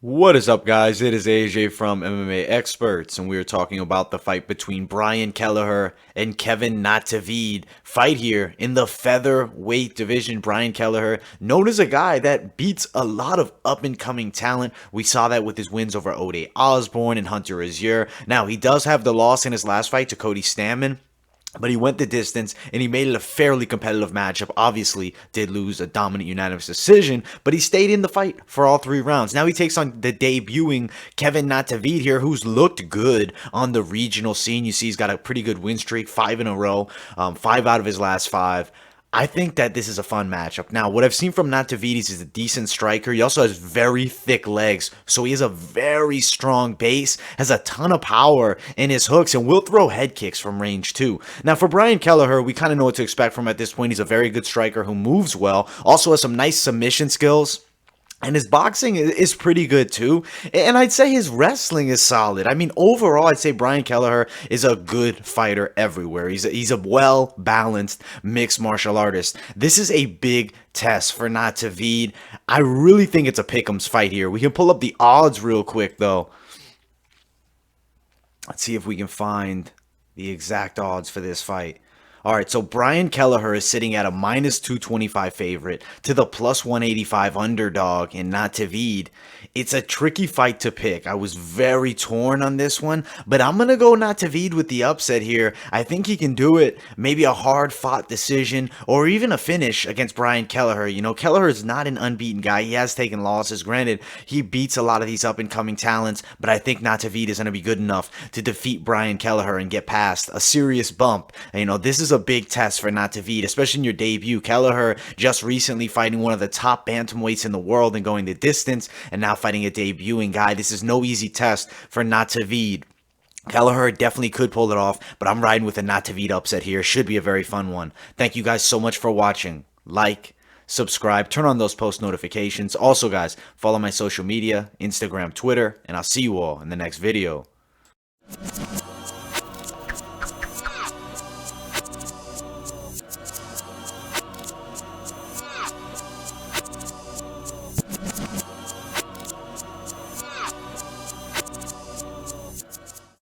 What is up, guys? It is AJ from MMA Experts, and we are talking about the fight between Brian Kelleher and Kevin Natividad. Fight here in the featherweight division. Brian Kelleher, known as a guy that beats a lot of up-and-coming talent. We saw that with his wins over Ode Osborne and Hunter Azure. Now, he does have the loss in his last fight to Cody Stamann, but he went the distance and he made it a fairly competitive matchup. Obviously, did lose a dominant unanimous decision, but he stayed in the fight for all 3 rounds. Now he takes on the debuting Kevin Natividad here, who's looked good on the regional scene. You see he's got a pretty good win streak, 5 in a row, 5 out of his last 5. I think that this is a fun matchup. Now, what I've seen from Natividad is a decent striker. He also has very thick legs, so he has a very strong base, has a ton of power in his hooks, and will throw head kicks from range too. Now, for Brian Kelleher, we kind of know what to expect from him at this point. He's a very good striker who moves well, also has some nice submission skills. And his boxing is pretty good too. And I'd say his wrestling is solid. I mean, overall, I'd say Brian Kelleher is a good fighter everywhere. He's a well-balanced mixed martial artist. This is a big test for Natividad. I really think it's a pick'ems fight here. We can pull up the odds real quick, though. Let's see if we can find the exact odds for this fight. All right, so Brian Kelleher is sitting at a minus 225 favorite to the plus 185 underdog in Natividad. It's a tricky fight to pick. I was very torn on this one, but I'm going to go Natividad with the upset here. I think he can do it. Maybe a hard-fought decision or even a finish against Brian Kelleher. You know, Kelleher is not an unbeaten guy. He has taken losses. Granted, he beats a lot of these up-and-coming talents, but I think Natividad is going to be good enough to defeat Brian Kelleher and get past a serious bump. And, you know, this is a big test for Natividad, especially in your debut. Kelleher just recently fighting one of the top bantamweights in the world and going the distance, and now fighting a debuting guy. This is no easy test for Natividad. Kelleher definitely could pull it off, but I'm riding with a Natividad upset here. Should be a very fun one. Thank you guys so much for watching. Like, subscribe, turn on those post notifications. Also, guys, follow my social media, Instagram, Twitter, and I'll see you all in the next video.